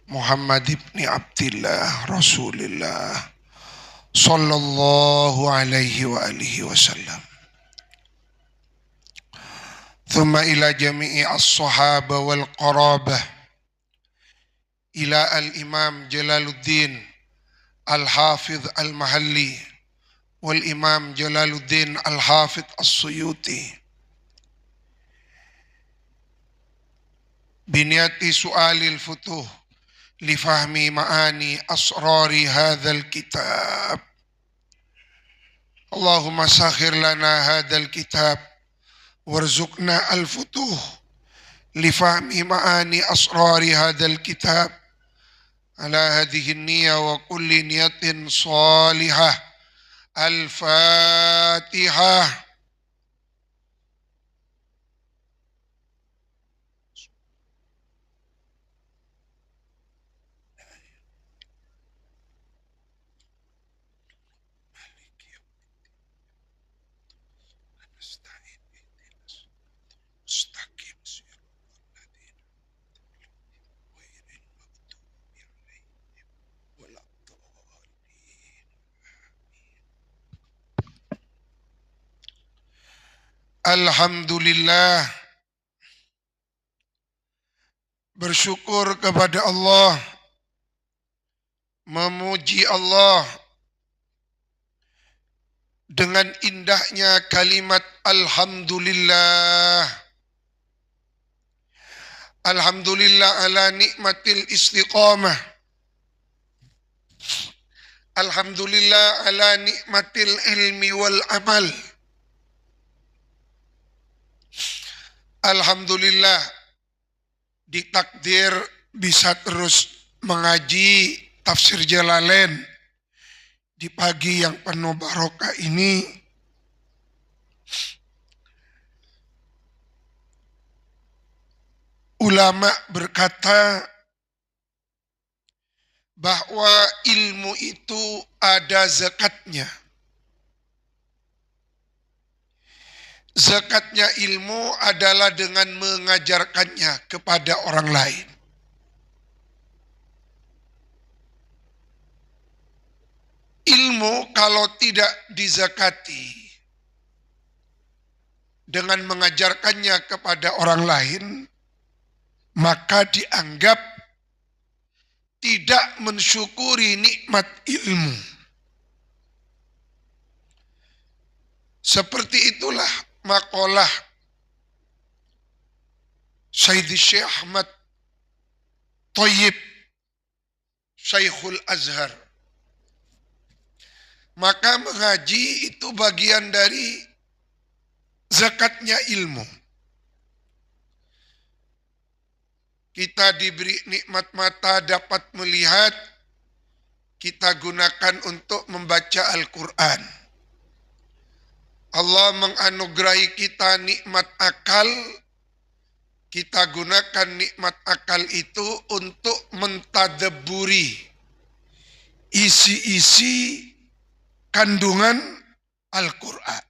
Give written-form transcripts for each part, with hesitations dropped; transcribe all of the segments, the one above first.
Muhammad ibn Abdullah Rasulullah sallallahu alaihi wa alihi wasallam. Thumma ila jami'i as-sahaba wal qarabah ila al-imam Jalaluddin al-Hafidh al-Mahalli wal imam Jalaluddin al-Hafidh as-Suyuti biniyati su'alil futuh lifahmi ma'ani asrari hadzal kitab. Allahumma sakhir lana hadzal kitab warzuqna al-futuh lifahmi ma'ani asrari hadzal kitab ala hadhihi niyya wa kulli niyatin salihah. Al-Fatihah. Alhamdulillah, bersyukur kepada Allah, memuji Allah dengan indahnya kalimat Alhamdulillah. Alhamdulillah ala nikmatil istiqamah. Alhamdulillah ala nikmatil ilmi wal amal. Alhamdulillah ditakdir bisa terus mengaji tafsir Jalalain di pagi yang penuh barokah ini. Ulama berkata bahwa ilmu itu ada zakatnya. Zakatnya ilmu adalah dengan mengajarkannya kepada orang lain. Ilmu kalau tidak dizakati dengan mengajarkannya kepada orang lain, maka dianggap tidak mensyukuri nikmat ilmu. Seperti itulah makalah Sayyidi Syekh Ahmad Thayyib Syekhul Azhar. Maka mengaji itu bagian dari zakatnya ilmu. Kita diberi nikmat mata dapat melihat, kita gunakan untuk membaca Al-Quran. Allah menganugerahi kita nikmat akal, kita gunakan nikmat akal itu untuk mentadabburi isi-isi kandungan Al-Quran.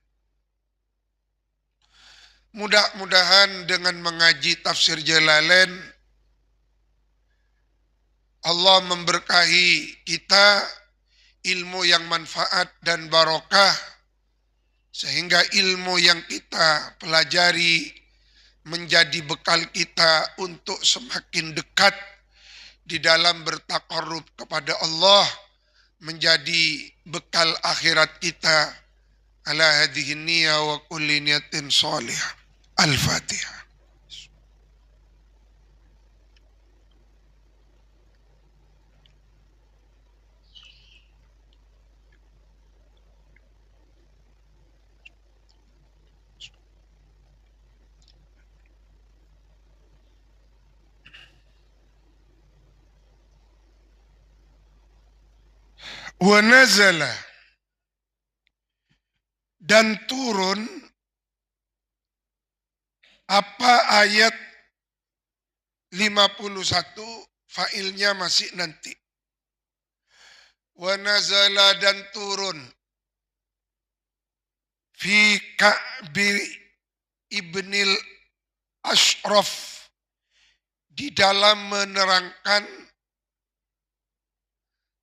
Mudah-mudahan dengan mengaji tafsir Jalalain, Allah memberkahi kita ilmu yang manfaat dan barokah, sehingga ilmu yang kita pelajari menjadi bekal kita untuk semakin dekat di dalam bertaqarrub kepada Allah, menjadi bekal akhirat kita. Ala hadhihi niyya wa kulli niyatin salihah. Al-Fatihah. Wa nazala, dan turun apa ayat 51, failnya masih nanti. Wa nazala, dan turun fi Ka'bi ibnil Ashraf, di dalam menerangkan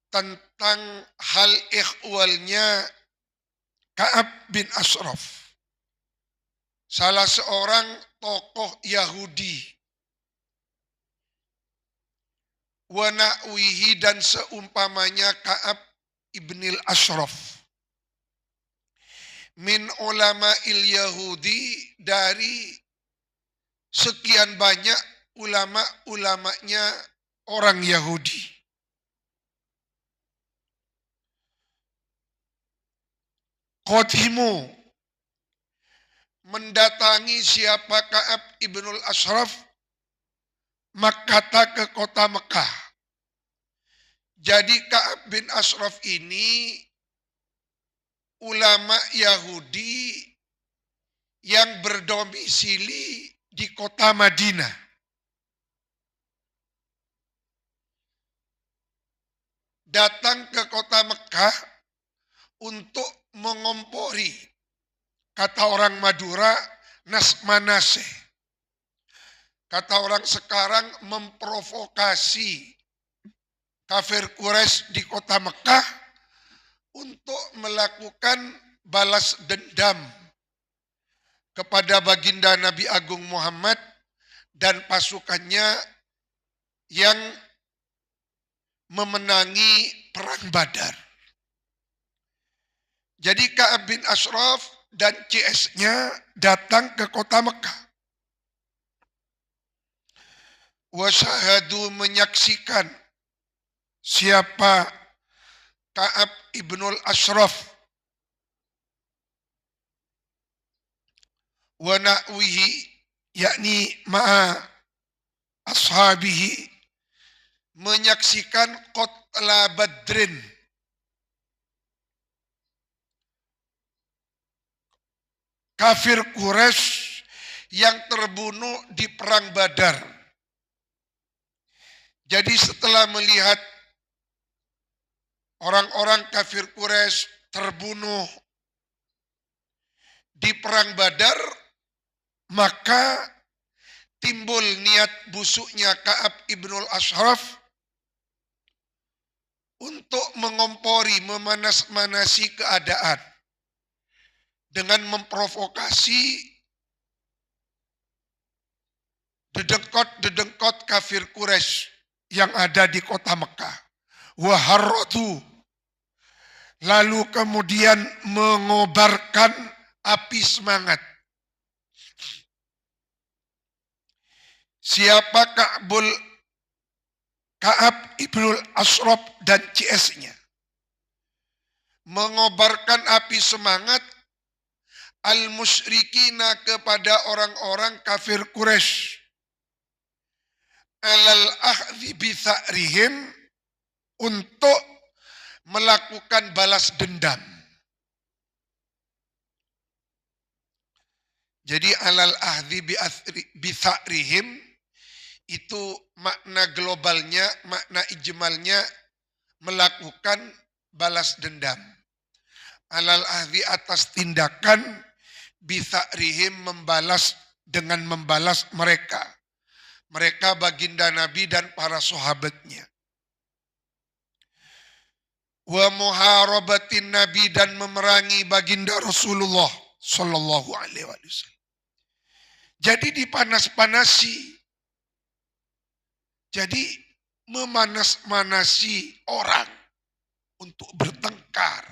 tentang hal ikhwalnya Ka'ab bin Ashraf, salah seorang tokoh Yahudi, wa na'wihi dan seumpamanya Ka'ab ibnil Ashraf, min ulama'il Yahudi, dari sekian banyak ulama-ulamanya orang Yahudi. Qadhimu, mendatangi siapa Ka'ab ibnul Ashraf, Makkah, ke kota Mekah. Jadi Ka'ab bin Ashraf ini ulama Yahudi yang berdomisili di kota Madinah. Datang ke kota Mekah untuk mengompori, kata orang Madura, nasmanase. Kata orang sekarang memprovokasi kafir Quraisy di kota Mekah untuk melakukan balas dendam kepada baginda Nabi Agung Muhammad dan pasukannya yang memenangi perang Badar. Jadi Ka'ab bin Ashraf dan CS-nya datang ke kota Mekah. Wasyahadu, menyaksikan siapa Ka'ab ibnul Ashraf, wa na'wihi, yakni ma'a ashabihi, menyaksikan qatla Badrin, kafir Quraisy yang terbunuh di perang Badar. Jadi setelah melihat orang-orang kafir Quraisy terbunuh di perang Badar, maka timbul niat busuknya Ka'ab ibnul Ashraf untuk mengompori, memanas-manasi keadaan dengan memprovokasi dedengkot kafir Quraisy yang ada di kota Mekah. Waharrotu, lalu kemudian mengobarkan api semangat. Siapa Ka'ab ibnul Ashraf dan CS-nya mengobarkan api semangat al-musyrikina, kepada orang-orang kafir Quraisy, alal akhdhi bi tha'rihim, untuk melakukan balas dendam. Jadi alal akhdhi bi tha'rihim itu makna globalnya, makna ijmalnya melakukan balas dendam. Alal ahdi, atas tindakan, bita'rihim, membalas, dengan membalas mereka. Mereka baginda Nabi dan para sahabatnya. Wa muharabatin Nabi, dan memerangi baginda Rasulullah sallallahu alaihi wasallam. Jadi dipanas-panasi. Jadi memanas-manasi orang untuk bertengkar.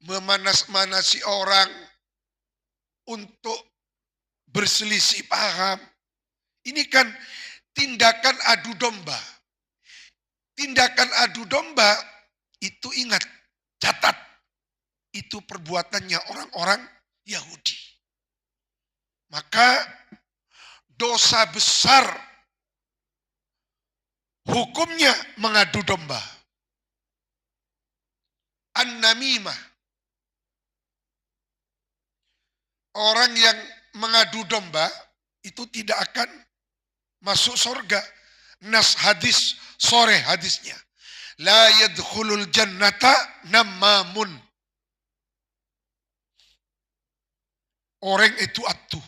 Memanas-manasi orang untuk berselisih paham. Ini kan tindakan adu domba. Tindakan adu domba itu, ingat, catat, itu perbuatannya orang-orang Yahudi. Maka dosa besar hukumnya mengadu domba. An-namimah. Orang yang mengadu domba itu tidak akan masuk surga. Nas hadis sore hadisnya. La yadkhulul jannata nammamun. Orang itu atu.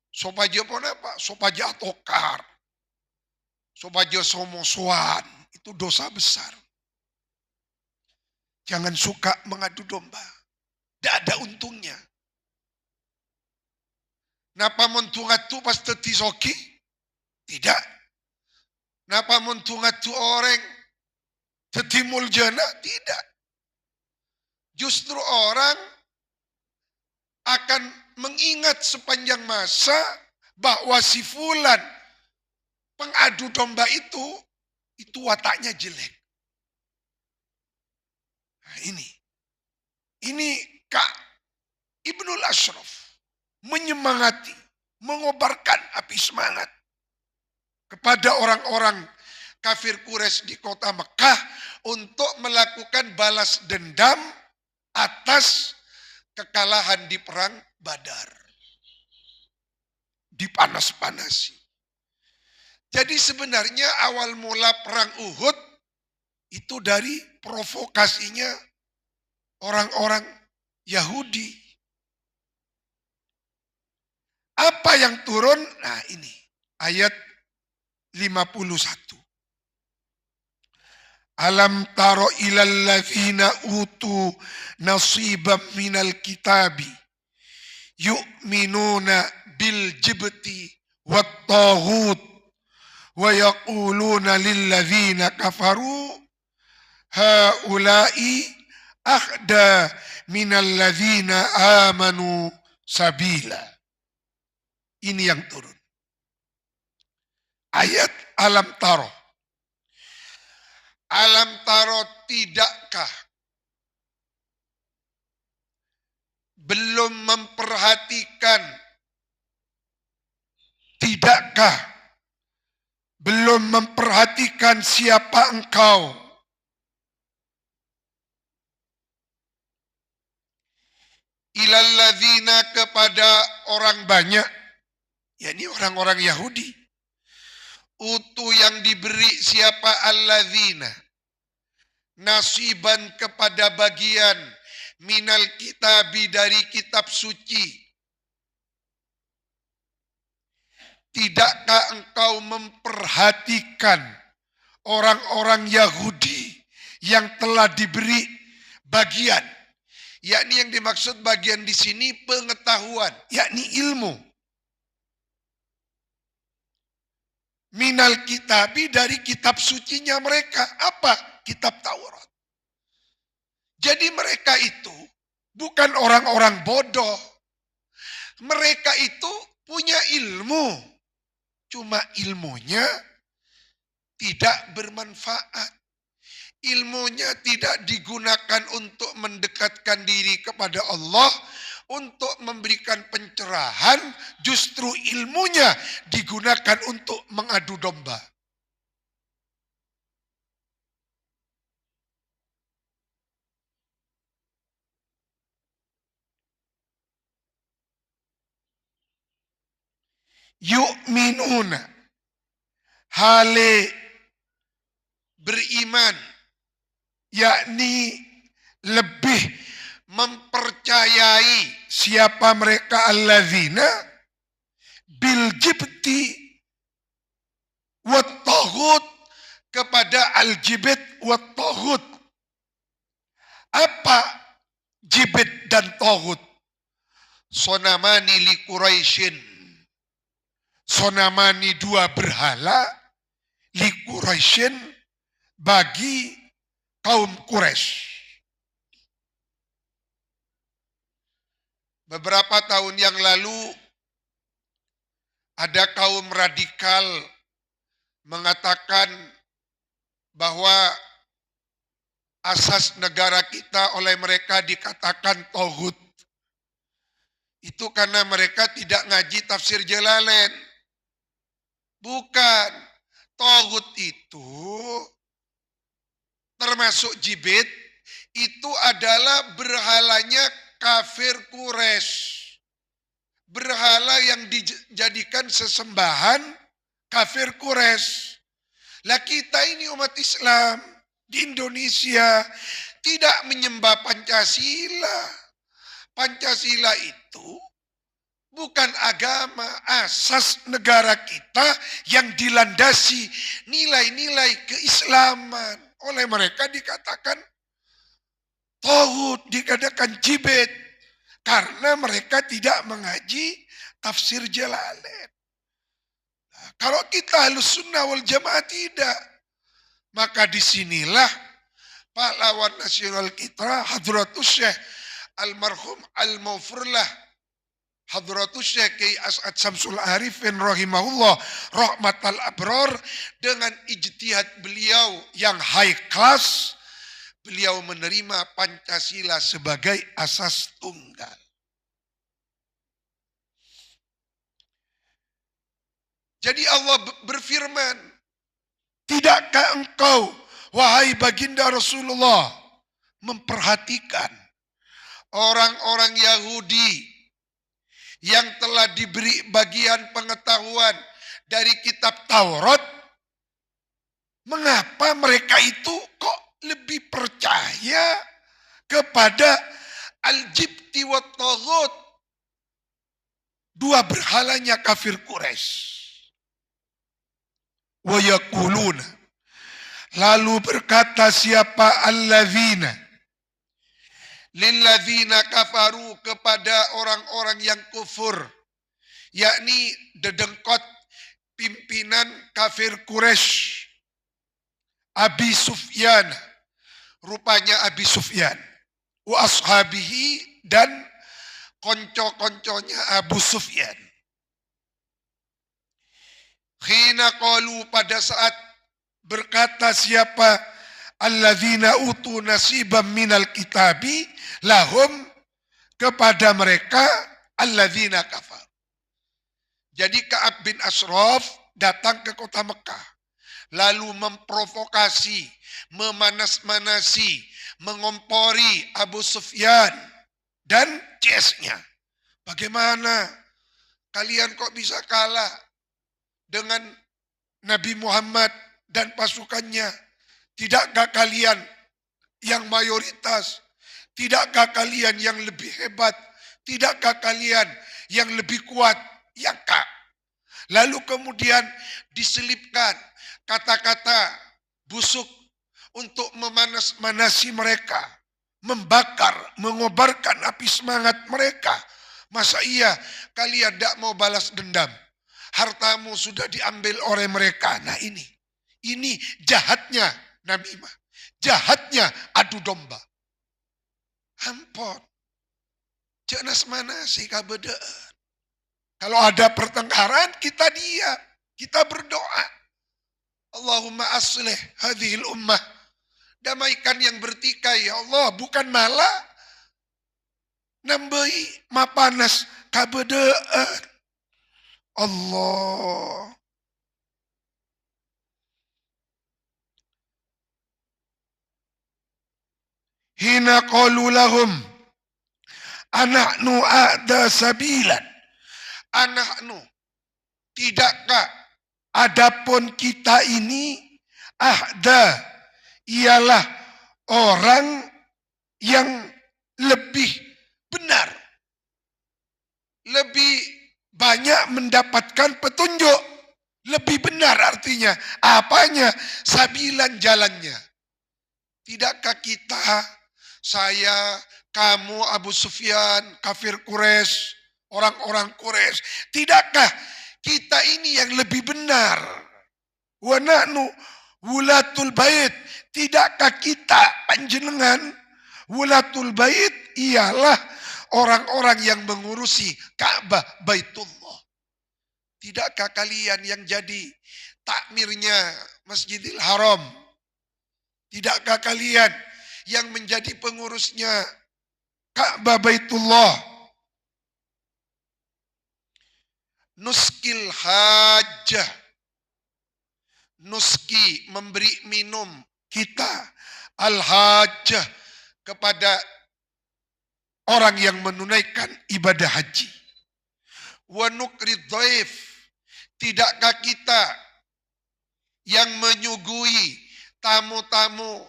Sopaja pun apa? Sopaja atokar. Sobajo somosoan, itu dosa besar. Jangan suka mengadu domba. Tidak ada untungnya. Napa mentungat tu pas tetisoki? Tidak. Napa mentungat tu orang tetimul jana? Tidak. Justru orang akan mengingat sepanjang masa bahwa si fulan pengadu domba itu wataknya jelek. Nah, ini Kak Ibnul Ashraf menyemangati, mengobarkan api semangat kepada orang-orang kafir Quraisy di kota Mekah untuk melakukan balas dendam atas kekalahan di perang Badar. Dipanas-panasi. Jadi sebenarnya awal mula perang Uhud itu dari provokasinya orang-orang Yahudi. Apa yang turun? Nah ini ayat 51. Alam taro ilal ladzina utu nasiban minal kitabi yu'minuna bil jibti wat taghut wa yaquluna lil ladzina kafaru haula'i ahda minal ladzina amanu sabila. Ini yang turun. Ayat alam taro. Alam taro, tidakkah belum memperhatikan, tidakkah belum memperhatikan siapa engkau ilalladzina, kepada orang banyak, yakni orang-orang Yahudi, utu yang diberi siapa alladzina, nasiban kepada bagian, minal kitabi dari kitab suci. Tidakkah engkau memperhatikan orang-orang Yahudi yang telah diberi bagian, yakni yang dimaksud bagian di sini pengetahuan, yakni ilmu. Minal kitabi, dari kitab sucinya mereka. Apa? Kitab Taurat. Jadi mereka itu bukan orang-orang bodoh. Mereka itu punya ilmu. Cuma ilmunya tidak bermanfaat. Ilmunya tidak digunakan untuk mendekatkan diri kepada Allah, untuk memberikan pencerahan, justru ilmunya digunakan untuk mengadu domba. Yu'minuna, hale beriman, yakni lebih mempercayai siapa mereka alladzina bil jibti wat taghut, kepada al jibit wat taghut. Apa jibit dan taghut? Sonamani li Quraisyin, sonamani dua berhala, li Quraisyin bagi kaum Quraisy. Beberapa tahun yang lalu ada kaum radikal mengatakan bahwa asas negara kita oleh mereka dikatakan tauhid. Itu karena mereka tidak ngaji tafsir Jalalain. Bukan. Tauhid itu termasuk jibit, itu adalah berhalanya kafir Quraisy. Berhala yang dijadikan sesembahan kafir Quraisy. Lah kita ini umat Islam di Indonesia tidak menyembah Pancasila. Pancasila itu bukan agama, asas negara kita yang dilandasi nilai-nilai keislaman. Oleh mereka dikatakan tauhid, dikatakan jibet, karena mereka tidak mengaji tafsir Jalalain. Nah, kalau kita Ahlus Sunnah wal Jamaah tidak, maka disinilah pahlawan nasional kita Hadratus Syekh almarhum al-Maufurlah Hadratus Syekh Kiai As'ad Syamsul Arifin rahimahullah rahmatal abrar, dengan ijtihad beliau yang high class, beliau menerima Pancasila sebagai asas tunggal. Jadi Allah berfirman, tidakkah engkau wahai baginda Rasulullah memperhatikan orang-orang Yahudi yang telah diberi bagian pengetahuan dari kitab Taurat, mengapa mereka itu kok lebih percaya kepada al-jibti wa taghut, dua berhalanya kafir Quraisy. Wa yaquluna, lalu berkata siapa alladzina, lilladzina kafaru, kepada orang-orang yang kufur, yakni dedengkot pimpinan kafir Quraisy, Abi Sufyan, rupanya Abi Sufyan, wa ashabihi, dan konco-konconya Abu Sufyan. Khina qalu, pada saat berkata siapa alladzina utu nasiban minal kitabi lahum, kepada mereka alladzina kafar. Jadi Ka'ab bin Ashraf datang ke kota Mekah, lalu memprovokasi, memanas-manasi, mengompori Abu Sufyan dan CS-nya. Bagaimana kalian kok bisa kalah dengan Nabi Muhammad dan pasukannya? Tidakkah kalian yang mayoritas? Tidakkah kalian yang lebih hebat? Tidakkah kalian yang lebih kuat? Ya kak. Lalu kemudian diselipkan kata-kata busuk untuk memanas-manasi mereka, membakar, mengobarkan api semangat mereka. Masa iya kalian tidak mau balas dendam? Hartamu sudah diambil oleh mereka. Nah ini jahatnya namimah, jahatnya adu domba. Ampun, jenas mana sih kabedaan? Kalau ada pertengkaran kita diam, kita berdoa. Allahumma aslih hadhil ummah, damaikan yang bertikai ya Allah, bukan malah nambahi mapanas kabedaan. Allah. Hina qalu lahum anahnu a'da sabilan, anahnu, tidakkah adapun kita ini, ahda, ialah orang yang lebih benar, lebih banyak mendapatkan petunjuk, lebih benar artinya apanya? Sabilan, jalannya. Tidakkah kita, saya, kamu, Abu Sufyan, kafir Quraisy, orang-orang Quraisy, tidakkah kita ini yang lebih benar? Wa nahnu wulatul bait, tidakkah kita panjenengan wulatul bait ialah orang-orang yang mengurusi Ka'bah Baitullah. Tidakkah kalian yang jadi takmirnya Masjidil Haram? Tidakkah kalian yang menjadi pengurusnya Ka'bah Baitullah? Nuskil hajjah, nuski, memberi minum kita, al-hajjah, kepada orang yang menunaikan ibadah haji. Wa nukrid dhaif, tidakkah kita yang menyuguhi tamu-tamu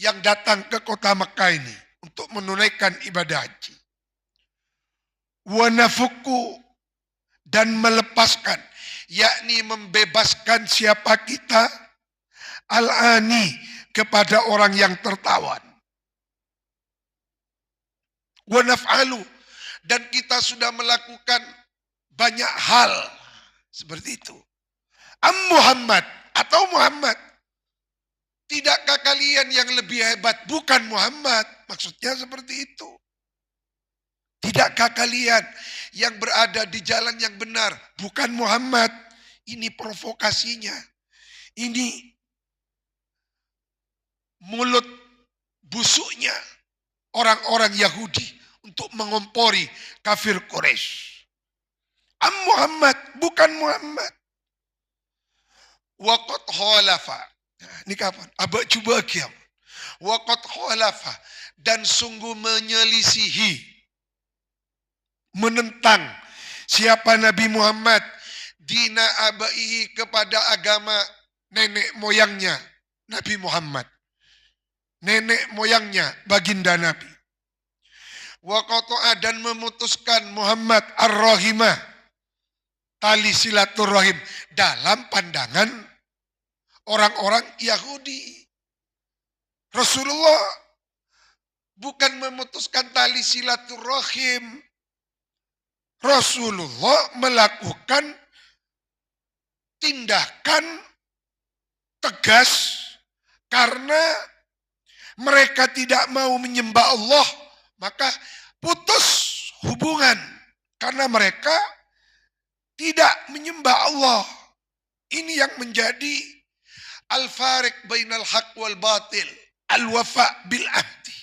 yang datang ke kota Mekah ini untuk menunaikan ibadah haji. Wa nafukku dan melepaskan, yakni membebaskan siapa kita, al-ani, kepada orang yang tertawan. Wa naf'alu, dan kita sudah melakukan banyak hal seperti itu. Am Muhammad, atau Muhammad. Tidakkah kalian yang lebih hebat? Bukan Muhammad. Maksudnya seperti itu. Tidakkah kalian yang berada di jalan yang benar? Bukan Muhammad. Ini provokasinya. Ini mulut busuknya orang-orang Yahudi untuk mengompori kafir Quraisy. Am Muhammad, bukan Muhammad. Waqad khalafa. Nah, ini kapan? Abad coba kiam. Waqad khalafa, dan sungguh menyelisihi, menentang siapa Nabi Muhammad, dina abaihi, kepada agama nenek moyangnya Nabi Muhammad. Nenek moyangnya baginda Nabi. Wa qata'a, dan memutuskan Muhammad ar-rahimah, tali silaturahim, dalam pandangan orang-orang Yahudi. Rasulullah bukan memutuskan tali silaturahim. Rasulullah melakukan tindakan tegas karena mereka tidak mau menyembah Allah, maka putus hubungan karena mereka tidak menyembah Allah. Ini yang menjadi al-fariq bainal haq wal batil, al-wafa bil ahdi.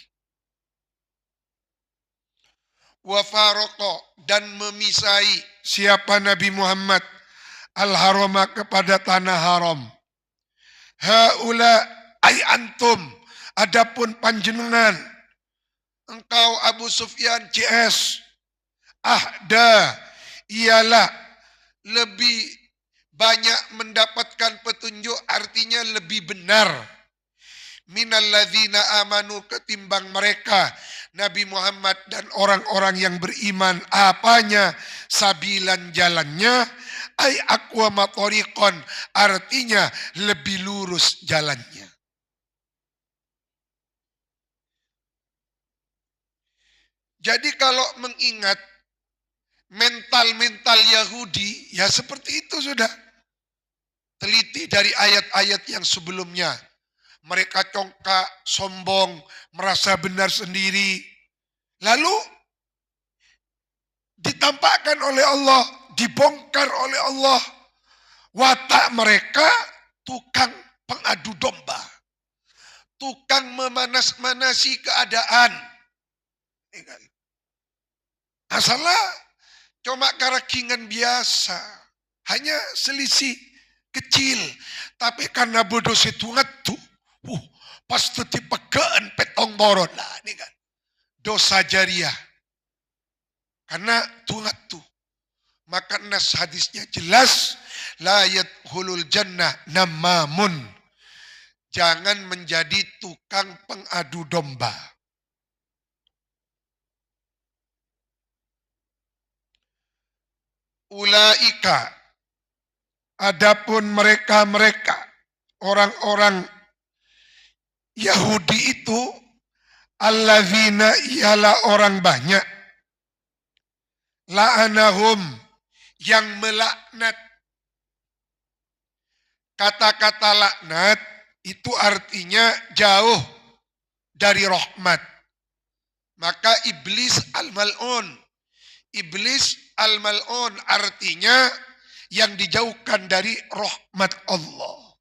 Wa faraqa, dan memisai siapa Nabi Muhammad al-harama, kepada tanah haram. Haula ay antum, adapun panjenengan, engkau Abu Sufyan CS, ahda, ialah lebih banyak mendapatkan petunjuk, artinya lebih benar, minalladzina amanu, ketimbang mereka Nabi Muhammad dan orang-orang yang beriman. Apanya? Sabilan, jalannya, ay aqwama thariqan, artinya lebih lurus jalannya. Jadi kalau mengingat mental-mental Yahudi, ya seperti itu sudah. Teliti dari ayat-ayat yang sebelumnya. Mereka congkak, sombong, merasa benar sendiri. Lalu ditampakkan oleh Allah, dibongkar oleh Allah. Watak mereka tukang pengadu domba. Tukang memanas-manasi keadaan. Asalnya cuma karakingan biasa. Hanya selisih kecil. Tapi karena bodoh setungat tuh. Pasti dipegaan petong boron lah. Ini kan. Dosa jariah. Karena tungat tuh. Maka nas hadisnya jelas. La yadkhulul jannah namamun. Jangan menjadi tukang pengadu domba. Ulaika, adapun mereka-mereka, orang-orang Yahudi itu, alladzina, ialah orang banyak, la'anahum, yang melaknat. Kata-kata laknat itu artinya jauh dari rahmat. Maka iblis al-mal'un. Iblis al-mal'un artinya yang dijauhkan dari rahmat Allah.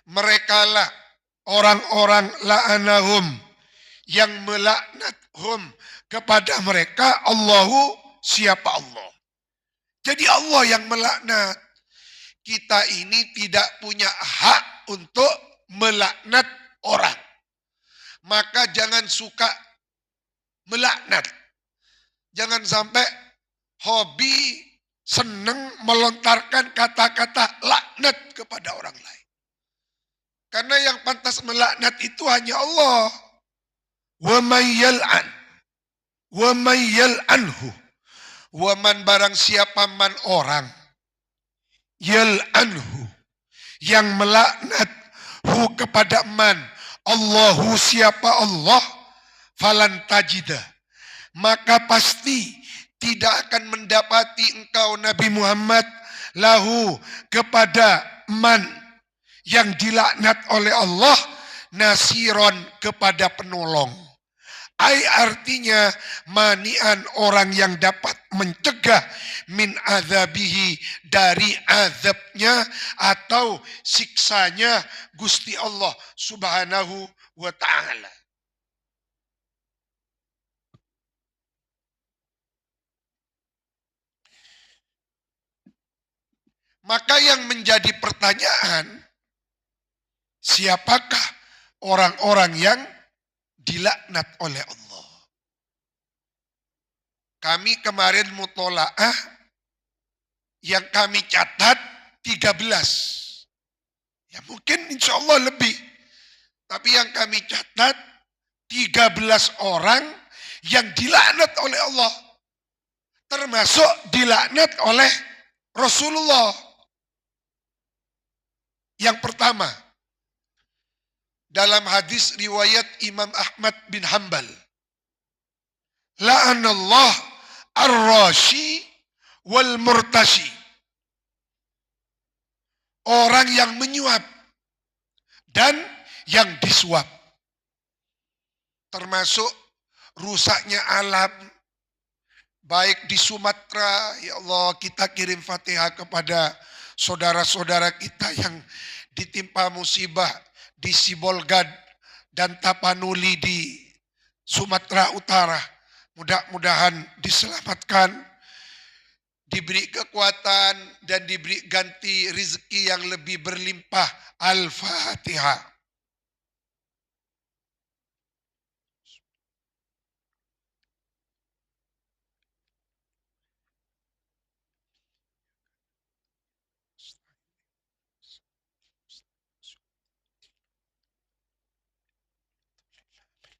Merekalah orang-orang la'anahum, yang melaknathum, kepada mereka Allahu, siapa Allah. Jadi Allah yang melaknat. Kita ini tidak punya hak untuk melaknat orang. Maka jangan suka melaknat. Jangan sampai hobi senang melontarkan kata-kata laknat kepada orang lain. Karena yang pantas melaknat itu hanya Allah. Wa may yal'an wa may yal'anhu Waman barang siapa man orang yal'anhu yang melaknat hu kepada man Allahu siapa Allah falan tajida maka pasti tidak akan mendapati engkau Nabi Muhammad lahu kepada man yang dilaknat oleh Allah nasiron kepada penolong. Ai artinya manian orang yang dapat mencegah min azabihi dari azabnya atau siksanya Gusti Allah Subhanahu wa taala. Maka yang menjadi pertanyaan, siapakah orang-orang yang dilaknat oleh Allah? Kami kemarin mutolaah yang kami catat 13. Ya mungkin insya Allah lebih. Tapi yang kami catat 13 orang yang dilaknat oleh Allah. Termasuk dilaknat oleh Rasulullah. Yang pertama, dalam hadis riwayat Imam Ahmad bin Hanbal. La'anallah ar-rashi wal murtashi. Orang yang menyuap dan yang disuap. Termasuk rusaknya alam. Baik di Sumatera, ya Allah kita kirim Fatihah kepada saudara-saudara kita yang ditimpa musibah di Sibolgad dan Tapanuli di Sumatera Utara. Mudah-mudahan diselamatkan, diberi kekuatan dan diberi ganti rezeki yang lebih berlimpah. Al-Fatihah.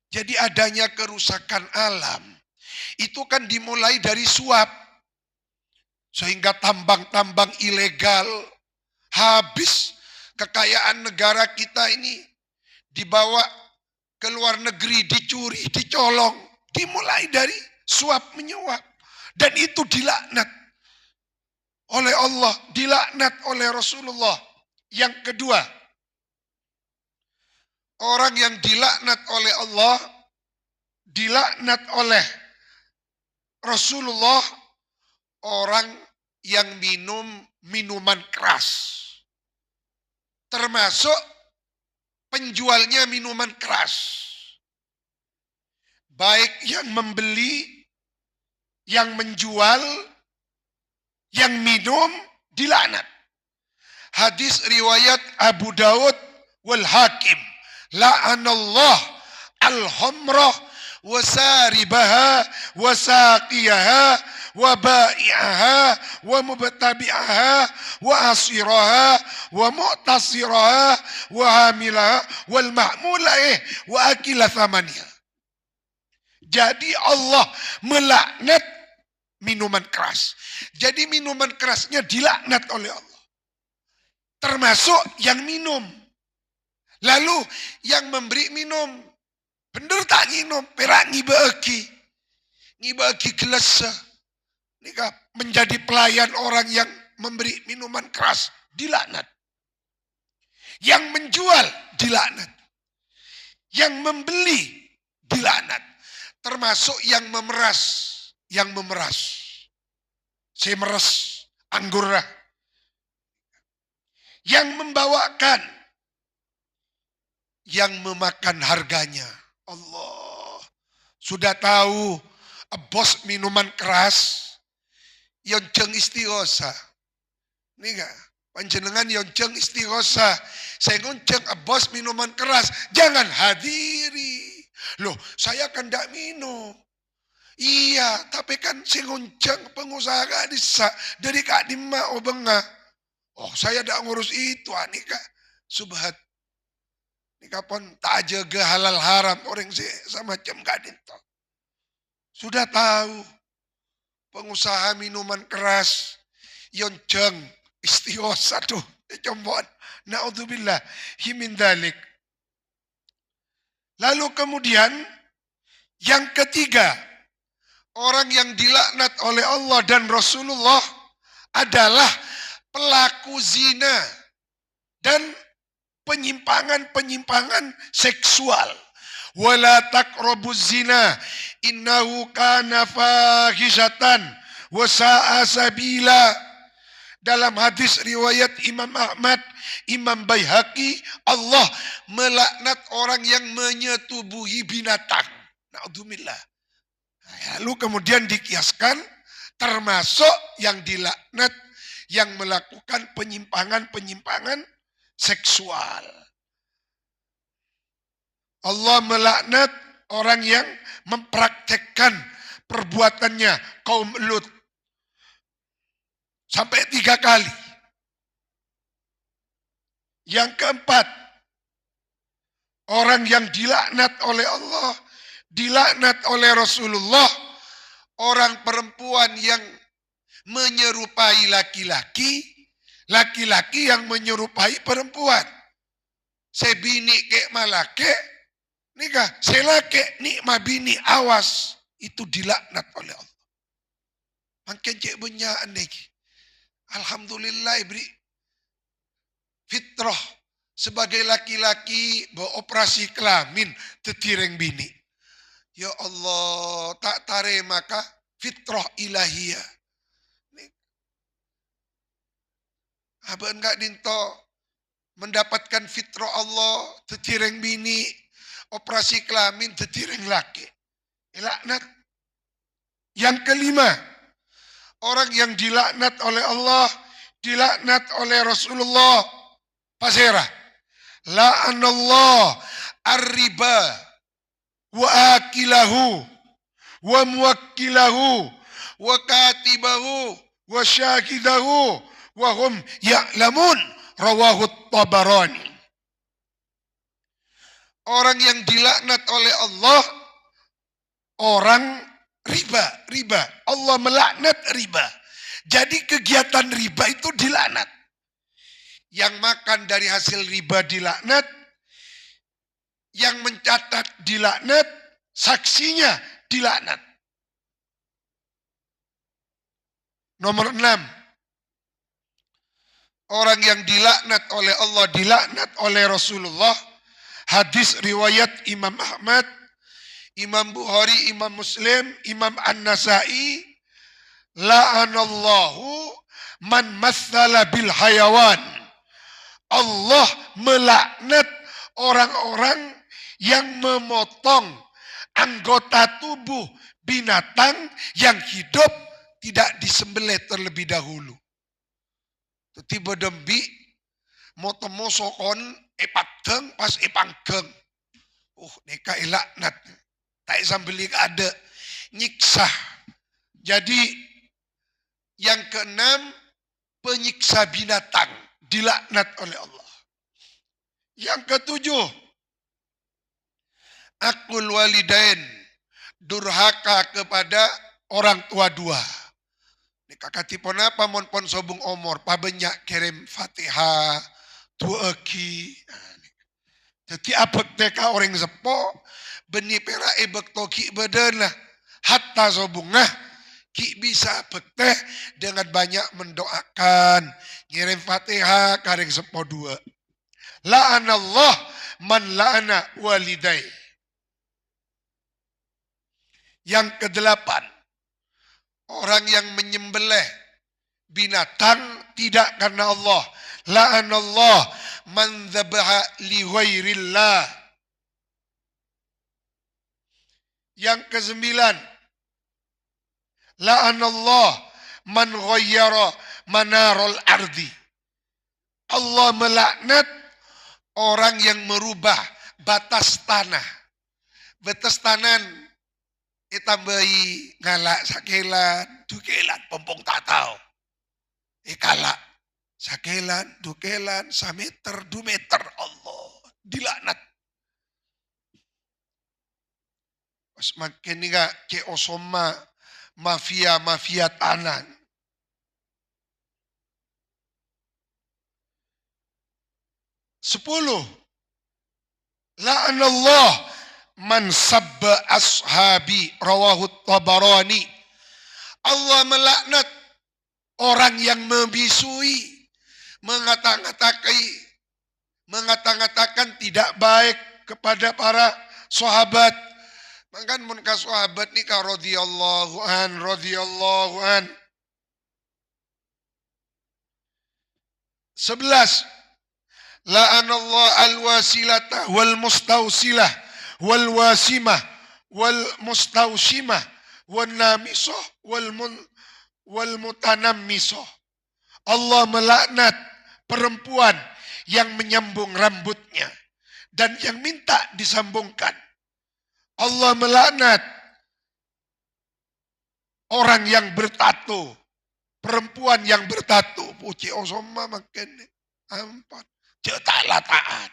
Jadi adanya kerusakan alam itu kan dimulai dari suap. Sehingga tambang-tambang ilegal habis, kekayaan negara kita ini dibawa ke luar negeri, dicuri, dicolong. Dimulai dari suap menyuap. Dan itu dilaknat oleh Allah, dilaknat oleh Rasulullah. Yang kedua, orang yang dilaknat oleh Allah, dilaknat oleh Rasulullah, orang yang minum minuman keras. Termasuk penjualnya minuman keras. Baik yang membeli, yang menjual, yang minum, dilaknat. Hadis riwayat Abu Daud wal Hakim. La'anallah al-humrah wa saribaha wa saqiyaha wa ba'i'aha wa mubtabi'aha wa asiraha wa mu'tasiraha wa hamilaha wal mahmulaih wa akila thamaniha. Jadi Allah melaknat minuman keras. Jadi minuman kerasnya dilaknat oleh Allah. Termasuk yang minum. Lalu yang memberi minum. Bener tak minum? Perak ngibaki. Ngibaki gelasa. Nika menjadi pelayan orang yang memberi minuman keras. Dilaknat. Yang menjual dilaknat. Yang membeli dilaknat. Termasuk yang memeras. Yang memeras. Saya meres anggur. Yang membawakan. Yang memakan harganya. Allah. Sudah tahu bos minuman keras. Yonceng istighosa. Ini enggak. Panjenengan yonceng istighosa. Saya ngonceng bos minuman keras. Jangan hadiri. Loh, saya kan tidak minum. Iya, tapi kan si ngonceng pengusaha gak bisa. Dari kak dimma obenga. Oh, saya tidak ngurus itu. Anika subhat. Nika pun tak jaga halal haram. Orang si semacam gak dinto. Sudah tahu. pengusaha minuman keras, yonjeng, istios, aduh, combon. Na'udzubillah, himin dalik. Lalu kemudian, yang ketiga, orang yang dilaknat oleh Allah dan Rasulullah adalah pelaku zina dan penyimpangan-penyimpangan seksual. Wala taqrabuz zina innahu kana fahishatan wa sa'a sabila. Dalam hadis riwayat Imam Ahmad, Imam Baihaqi, Allah melaknat orang yang menyetubuhi binatang. Na'udzubillah. Lalu kemudian dikiaskan termasuk yang dilaknat yang melakukan penyimpangan-penyimpangan seksual. Allah melaknat orang yang mempraktekkan perbuatannya kaum Lut sampai 3 kali. Yang keempat, orang yang dilaknat oleh Allah, dilaknat oleh Rasulullah, orang perempuan yang menyerupai laki-laki, laki-laki yang menyerupai perempuan. Sebini kek malake, nikah, selake nikma bini, awas. Itu dilaknat oleh Allah. Makin cek benyaan nih. Alhamdulillah beri fitrah sebagai laki-laki beroperasi kelamin tetireng bini. Ya Allah, tak tare maka fitrah ilahiyah. Apa enggak dinto mendapatkan fitrah Allah tetireng bini, operasi kelamin tetireng laki. Laknat. Yang kelima, orang yang dilaknat oleh Allah, dilaknat oleh Rasulullah. Pasera. La'anallah ar-riba wa akilahu wa muwakkilahu wa katibahu wa syahidahu wa hum ya'lamun. Rawahu Tabarani. Orang yang dilaknat oleh Allah, orang riba. Allah melaknat riba. Jadi kegiatan riba itu dilaknat. Yang makan dari hasil riba dilaknat, yang mencatat dilaknat, saksinya dilaknat. Nomor 6. Orang yang dilaknat oleh Allah, dilaknat oleh Rasulullah. Hadis riwayat Imam Ahmad, Imam Bukhari, Imam Muslim, Imam An-Nasai. La'anallahu man matsala bil hayawan. Allah melaknat orang-orang yang memotong anggota tubuh binatang yang hidup tidak disembelih terlebih dahulu. Tiba dembi motomo sokon epateng pas epanggeng. Neka laknat. Tak sambeli ada nyiksa. Jadi yang keenam, penyiksa binatang dilaknat oleh Allah. Yang ketujuh, akul walidain, durhaka kepada orang tua dua. Kakati pon apa mon pon sobung omor, pabenyak kirim Fatihah, tueki. Jadi apek teka orang sepo, beni pera ebek toki badan lah. Hatta sobungah, ki bisa peteh dengan banyak mendoakan. Ngirim Fatihah, kareng sepo dua. La'anallah man la'ana walidai. Yang kedelapan, orang yang menyembelih binatang tidak karena Allah. La'anallah man dzabaha li ghairillah. Yang kesembilan, la'anallah man ghayyara manarul ardi. Allah melaknat orang yang merubah batas tanah. Batas tanan itambahi ngalak sakelan, dukelan, pompong tatau. Ikalak sakelan, dukelan, 1 meter, 2 meter. Allah dilaknat. Pas makin ni ke osoma mafia-mafia tanah. 10. La'anallah man sabba ashabi rawahu Tabarani. Allah melaknat orang yang membisui, mengata-ngatakan tidak baik kepada para sahabat. Maka mun ka sahabat ni ka radhiyallahu an. 11. La'anallah al-wasilata wal mustausilah wal wasimah wal mustausimah wal namisah wal mutanammisah. Allah melaknat perempuan yang menyambung rambutnya dan yang minta disambungkan. Allah melaknat orang yang bertato, perempuan yang bertato. Puji osoma makin ampat. Cetaklah taat.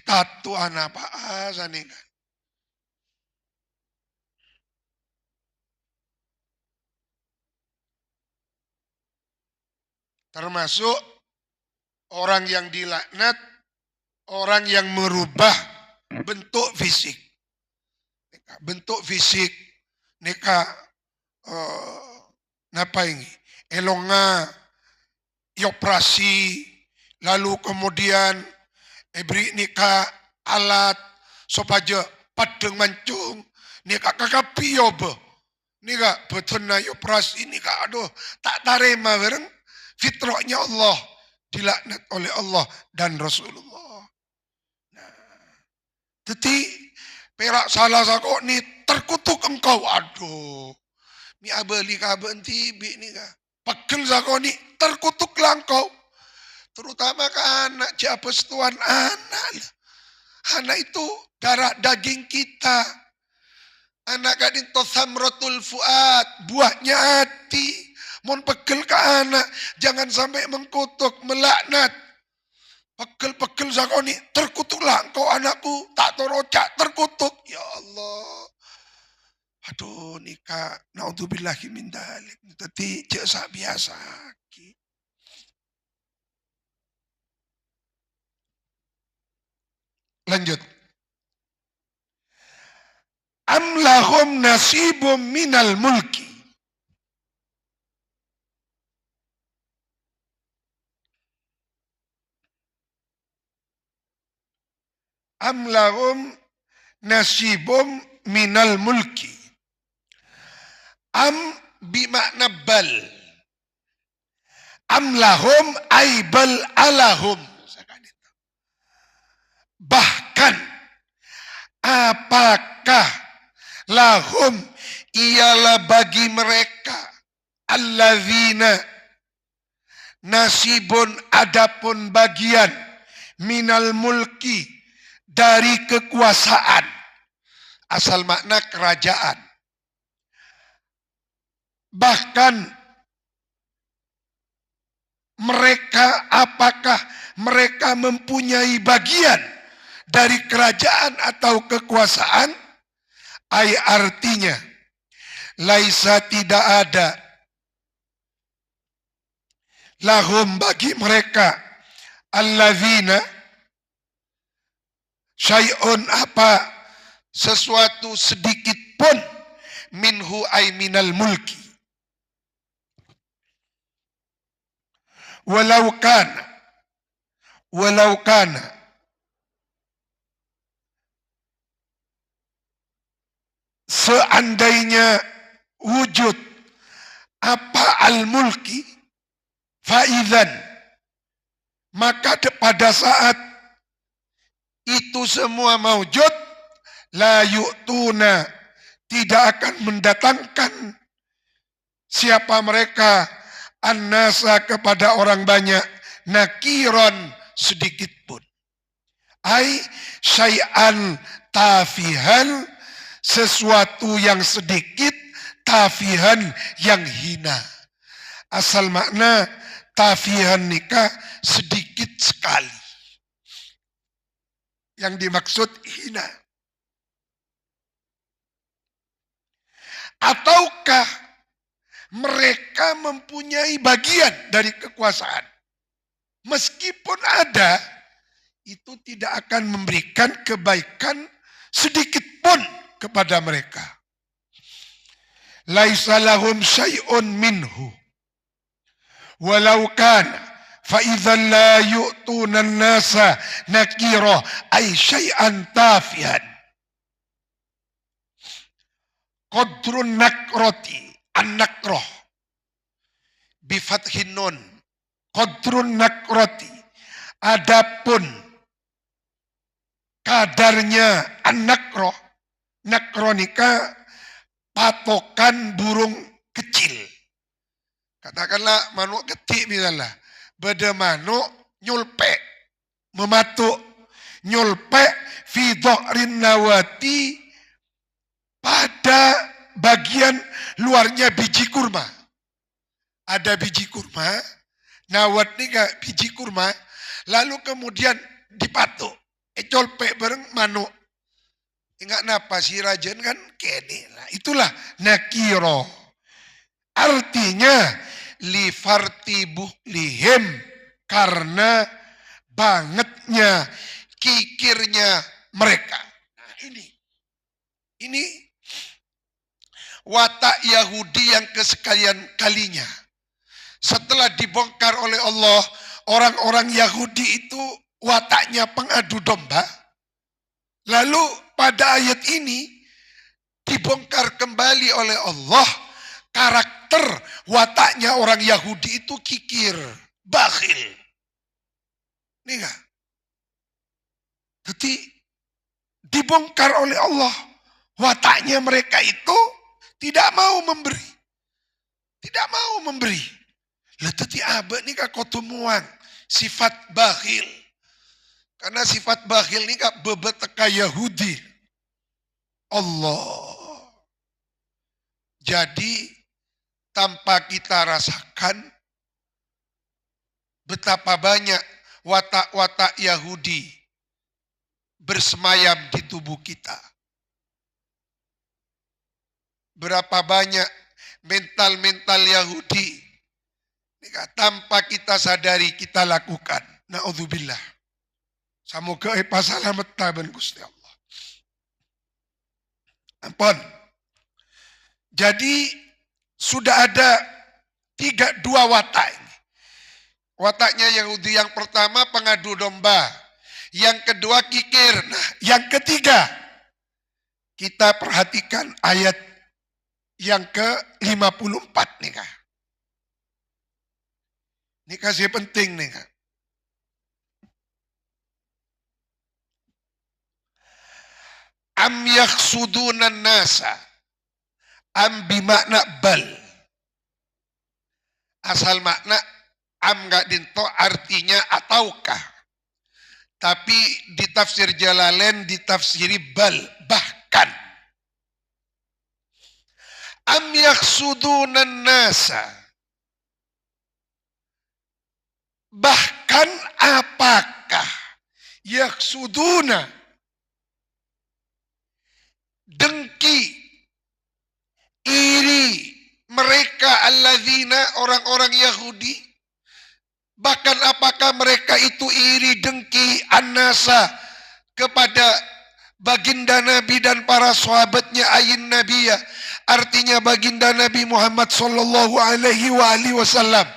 Tato anak apa asani kan. Termasuk orang yang dilaknat, orang yang merubah bentuk fisik. Bentuk fisik, neka napa ini? Elonga, operasi, lalu kemudian beri nika alat supaya padeng mancung, nika kakapio be, nika betul na operasi nika aduh tak tarema bareng. Fitrahnya Allah dilaknat oleh Allah dan Rasulullah. Nah, teti perak salah sakok ni terkutuk engkau. Aduh, mi abeli kaben tibi ni ka. Pegel sakok ni terkutuklah engkau. Terutama ke anak siapa setuan anak. Anak itu darah daging kita. Anak kadin tosamrotul fuad, buahnya hati. Mohon pegel ke anak, jangan sampai mengkutuk, melaknat. Pegel-pegel sakoni, terkutuklah engkau anakku, tak torocak, terkutuk. Ya Allah. Aduh nikah, naudzubillahi min dzalik. Tapi jasa biasa. Lanjut. Am lahum nasibum minal mulki. Am lahum nasibum minal mulki. Am bimakna bal. Am lahum aibal alahum. Bahkan apakah lahum ialah bagi mereka alladzina nasibun adapun bagian minal mulki dari kekuasaan. Asal makna kerajaan. Bahkan mereka apakah mereka mempunyai bagian dari kerajaan atau kekuasaan? Ai artinya laisa tidak ada lahum bagi mereka alladzina syai'un apa sesuatu sedikit pun minhu ay minal mulki walau kana seandainya wujud apa al-mulki faizan maka pada saat itu semua maujud la yu'tuna tidak akan mendatangkan siapa mereka an-nasa kepada orang banyak nakiron sedikit pun ai syai'an tafihan sesuatu yang sedikit tafihan yang hina. Asal makna tafihan nikah sedikit sekali. Yang dimaksud hina. Ataukah mereka mempunyai bagian dari kekuasaan? Meskipun ada, itu tidak akan memberikan kebaikan sedikit pun kepada mereka. Laisa lahum syai'un minhu walau kana fa idzan la yu'tuna an-nasa nakira ay syai'an tafihan. Qadrun nakroti an-nakrah bi fathin nun. Qadrun nakroti, adapun kadarnya an-nakrah, nakronika patokan burung kecil. Katakanlah manuk getik misalnya, beda manuk nyulpe, mematuk, nyulpe fi dha'rin nawati, pada bagian luarnya biji kurma. Ada biji kurma, nawat ini biji kurma, lalu kemudian dipatuk, colpe bareng manuk. Ingat napa si rajen kan kene. Nah, itulah nakiro. Artinya li fartibuh lihim, karena bangetnya kikirnya mereka. Nah, ini watak Yahudi yang kesekalian kalinya. Setelah dibongkar oleh Allah, orang-orang Yahudi itu wataknya pengadu domba. Lalu pada ayat ini dibongkar kembali oleh Allah, karakter wataknya orang Yahudi itu kikir, bakhil. Ini enggak? Jadi dibongkar oleh Allah, wataknya mereka itu tidak mau memberi. Tidak mau memberi. Lah tadi abah ini kak kotumuan sifat bakhil. Karena sifat bakhil ini kak bebeteka Yahudi. Allah. Jadi tanpa kita rasakan betapa banyak watak-watak Yahudi bersemayam di tubuh kita. Berapa banyak mental-mental Yahudi tanpa kita sadari kita lakukan. Na'udzubillah. Semoga pasalamat taban Gusti Allah. Ampun. Jadi sudah ada dua watak ini. Wataknya Yahudi yang pertama pengadu domba. Yang kedua kikir. Nah, yang ketiga kita perhatikan ayat yang ke-54 nih Kak. Ini kasih penting nih Kak. Am yakhsudunan nasa. Am bimakna bal. Asal makna am gak dinto artinya ataukah. Tapi di tafsir Jalalain ditafsiri bal, bahkan. Am yakhsudunan nasa. Bahkan apakah yakhsuduna, dengki, iri mereka alladzina, orang-orang Yahudi. Bahkan apakah mereka itu iri dengki annasa kepada baginda Nabi dan para sahabatnya ayin Nabiya, artinya baginda Nabi Muhammad sallallahu alaihi wasallam.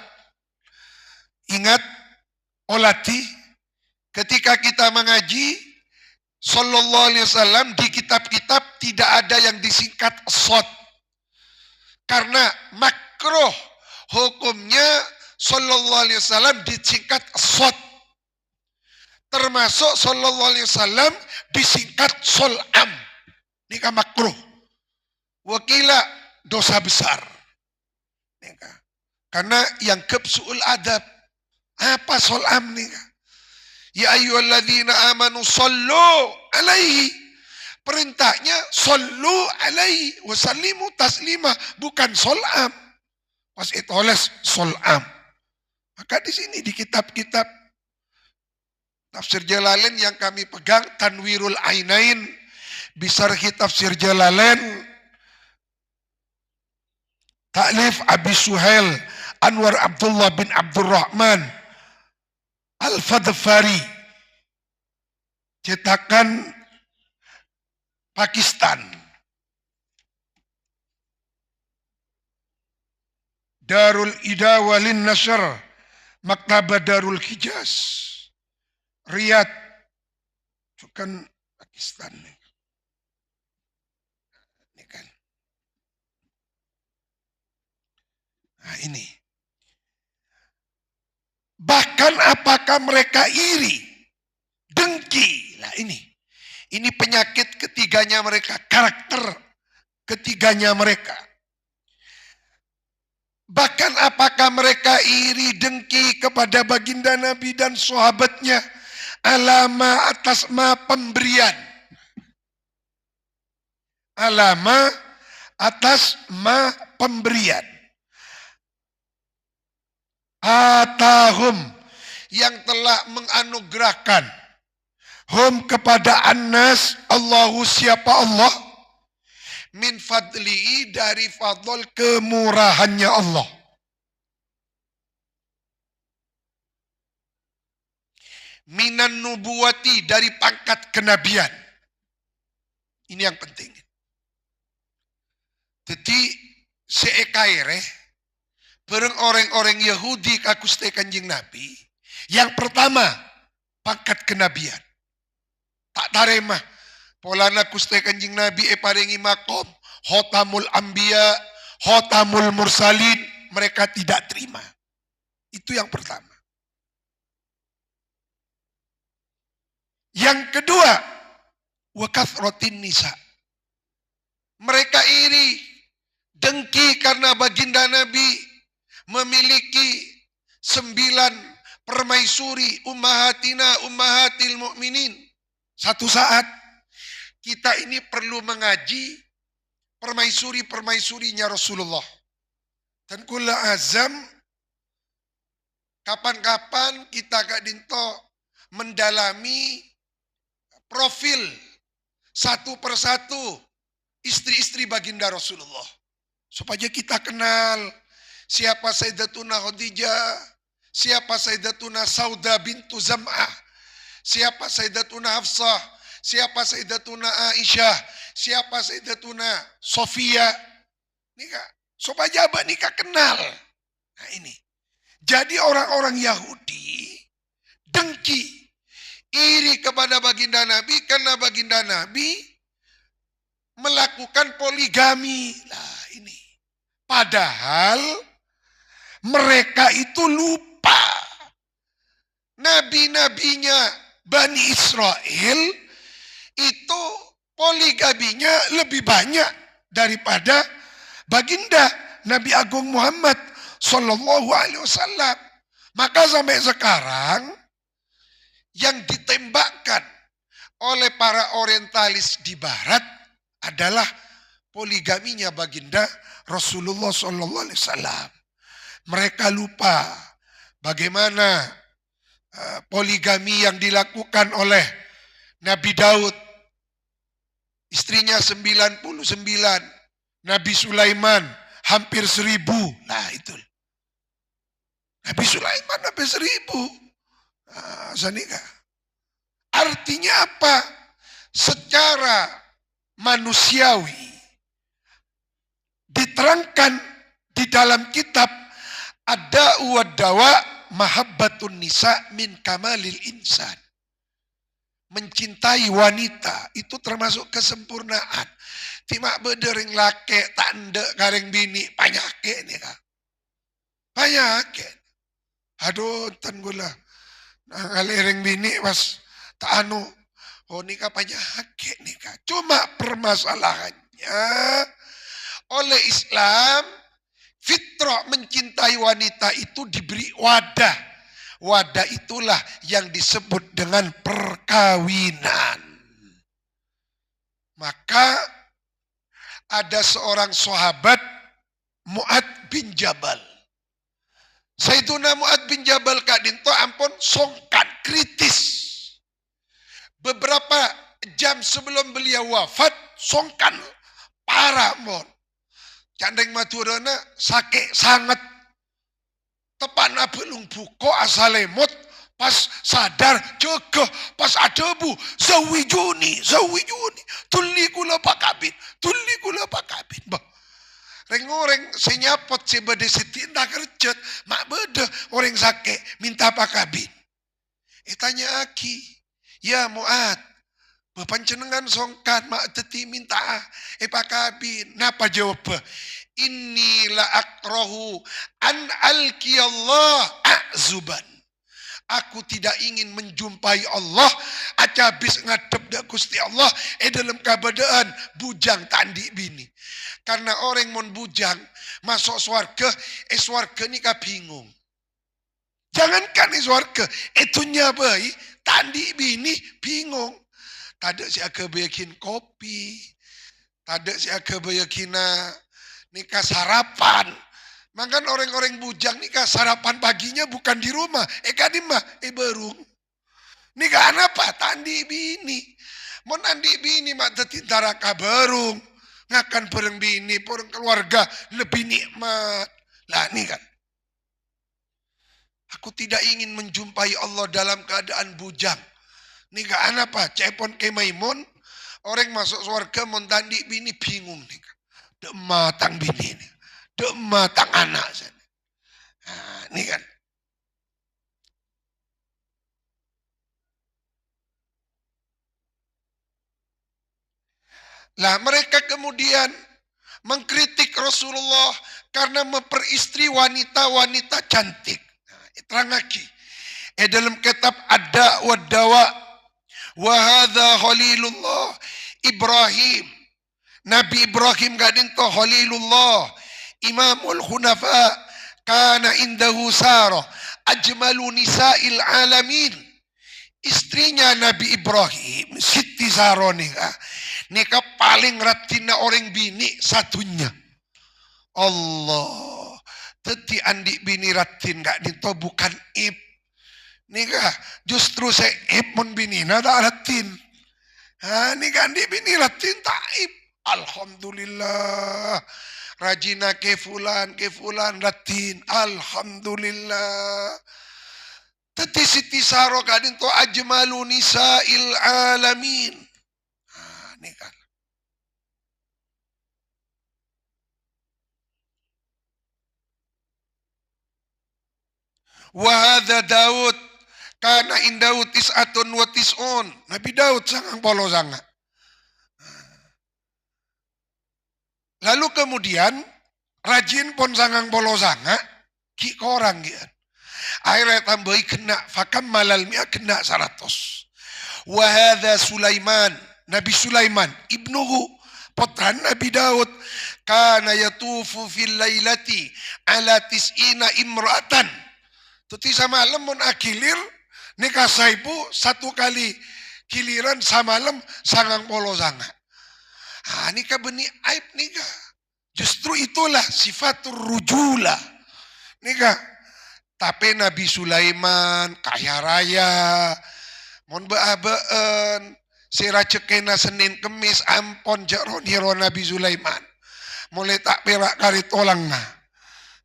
Ingat olati ketika kita mengaji sallallahu alaihi wasallam di kitab-kitab tidak ada yang disingkat shad. Karena makruh hukumnya sallallahu alaihi wasallam disingkat shad. Termasuk sallallahu alaihi wasallam disingkat sol'am. Ini kan makruh. Wakila dosa besar. Karena yang kebsu'ul adab. Apa sol'am nih? Ya ayyuhalladzina amanu sallu alaihi. Perintahnya sallu alaihi wasallimu taslima, bukan sol'am. Pas ditulis sol'am. Maka di sini di kitab-kitab tafsir Jalalain yang kami pegang, Tanwirul Ainain, Bisarhi Tafsir Jalalain, Ta'lif Abi Suhail Anwar Abdullah bin Abdurrahman Al-Fadfari, cetakan Pakistan. Darul Ida Walin Nasr, Maktabah Darul Hijaz, Riyadh, itu kan Pakistan. Ini kan. Nah ini. Bahkan apakah mereka iri, dengki? Nah ini. Ini penyakit ketiganya mereka, karakter ketiganya mereka. Bahkan apakah mereka iri, dengki kepada baginda Nabi dan sahabatnya, alama atas ma pemberian. Alama atas ma pemberian. Atahum, yang telah menganugerahkan hum kepada annas, Allahu siapa Allah, min fadli'i dari fadl kemurahannya Allah. Minan nubuwati dari pangkat kenabian. Ini yang penting. Jadi seekaire bareng orang-orang Yahudi kakuste kanjing Nabi, yang pertama pangkat kenabian. Tak taremah polana kuste kanjing Nabi paringi makom khotamul anbiya, khotamul mursalin, mereka tidak terima. Itu yang pertama. Yang kedua, wa kathratin nisa. Mereka iri, dengki karena baginda Nabi memiliki 9 permaisuri, ummahatina ummahatil mukminin. Satu saat kita ini perlu mengaji permaisuri-permaisurinya Rasulullah. Dan kula azam kapan-kapan kita gak dinto mendalami profil satu persatu istri-istri baginda Rasulullah. Supaya kita kenal siapa Sayyidatuna Khadijah, siapa Sayyidatuna Sauda bintu Zam'ah, siapa Sayyidatuna Hafsah, siapa Sayyidatuna Aisyah, siapa Sayyidatuna Sofia. Nika, supaya apa nika kenal. Nah ini. Jadi orang-orang Yahudi dengki, iri kepada baginda Nabi karena baginda Nabi melakukan poligami. Nah ini. Padahal mereka itu lupa. Nabi-nabinya Bani Israel itu poligaminya lebih banyak daripada baginda Nabi Agung Muhammad Sallallahu Alaihi Wasallam. Maka sampai sekarang yang ditembakkan oleh para orientalis di barat adalah poligaminya baginda Rasulullah Sallallahu Alaihi Wasallam. Mereka lupa bagaimana poligami yang dilakukan oleh Nabi Daud, istrinya 99, Nabi Sulaiman hampir 1000. Nah itu. Nabi Sulaiman hampir 1000. Sanika. Artinya apa? Secara manusiawi diterangkan di dalam kitab ada wadawa mahabbatun nisa min kamalil insan. Mencintai wanita itu termasuk kesempurnaan. Timak bedering lake tanda kareng bini panyake nih kak. Panyake. Aduh tan gula. Nah kalereng bini pas tak anu. Oh nikah panyake nih kak. Cuma permasalahannya oleh Islam fitrah mencintai wanita itu diberi wadah. Wadah itulah yang disebut dengan perkawinan. Maka ada seorang sahabat Mu'ad bin Jabal. Sayyiduna Mu'ad bin Jabal kadinto ampun songkan kritis. Beberapa jam sebelum beliau wafat songkan parah mon. Candeng maturana sake sangat. Tepana belum buko asalemot. Pas sadar jaga. Pas ada bu. Zawijuni. Tuli kula pakabin. Bah. Reng-orang senyapot sebade setinta kerjat. Mak beda orang sake minta pakabin. Tanya aki. Ya Mu'ad. Panjenengan songkan mak teti minta pakabin. Napa jawab? Inni la akrahu an alqiyallah a'zuban. Aku tidak ingin menjumpai Allah. Acabis ngadep dak Gusti Allah. Dalam keadaan bujang tandi bini. Karena orang mon bujang masuk swarga. Swarga ni ka bingung. Jangankan swarga. Itunya bayi. Tandi bini bingung. Tada si aga bayakin kopi. Tada si aga bayakina nikah sarapan. Makan orang-orang bujang nikah sarapan paginya bukan di rumah. Kadimah, berung. Nikah apa? Tandi bini. Mau nandi bini mak tetintara kabarung. Ngakan pereng bini, pereng keluarga lebih nikmat. Lah ini kan. Aku tidak ingin menjumpai Allah dalam keadaan bujang. Nikah apa? Cepon ke Maimun. Orang masuk surga mau tandi bini bingung nikah. Dek matang bini ini. Dek matang anak. Nah, ini kan. Lah mereka kemudian mengkritik Rasulullah karena memperistri wanita-wanita cantik. Nah, terang lagi. Dalam kitab Ad-Da' wa Dawa. Wa hadza Khalilullah Ibrahim. Nabi Ibrahim gadin to Khalilullah. Imamul Hunafa. Kana indahu Sarah. Ajmalu nisa'il alamin. Istrinya Nabi Ibrahim. Siti Sarah nikah paling ratina orang bini satunya. Allah. Teti andi bini ratin gak dito bukan ib. Nikah justru saya ib mon bini nada ratin. Nikah andi bini ratin taib. Alhamdulillah. Rajina ke fulan ratin. Alhamdulillah. Teti Siti Saro kadin to ajmalu nisa'il alamin. Nikah. Wa hadza Daud kana indahu tis'atun wa tis'un. Nabi Daud sangang polo sanga. Lalu kemudian rajin pon sangang polo sanga ki korang gian. Akhirnya tambahi kena fakam malal mi'a kena 100. Wa hadza Sulaiman. Nabi Sulaiman ibnuhu putra Nabi Daud kana yatufu fil lailati ala tis'ina imra'atan. Tuti samalam mun akilir nikah saibu satu kali giliran samalam sangang polo sanga. Nikah benih aib nikah. Justru itulah sifatur rujula. Nikah. Tapi Nabi Sulaiman kaya raya. Mon beabeen. Sira cekena Senin Kemis ampon jaron hiro Nabi Sulaiman. Mulai tak perak kari tolang na.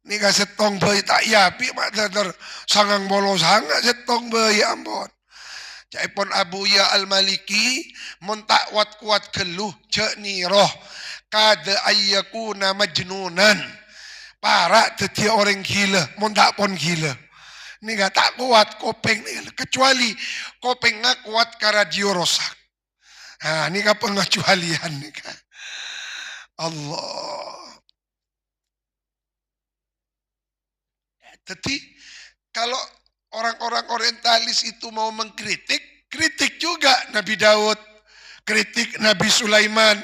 Nika setong bayi tak yapi mak dadar sangang bolo sanga setong bayi ampon. Caipon Abu Ya Al-Maliki mon tak kuat keluh cek ni roh kada ayyakuna majnunan. Para teti orang gila mon tak pon gila. Nika tak kuat kopeng ni kecuali kopeng ngak kuat ka radio rosak. Nika pengecualian nika. Allah. Jadi kalau orang-orang orientalis itu mau mengkritik, kritik juga Nabi Daud, kritik Nabi Sulaiman.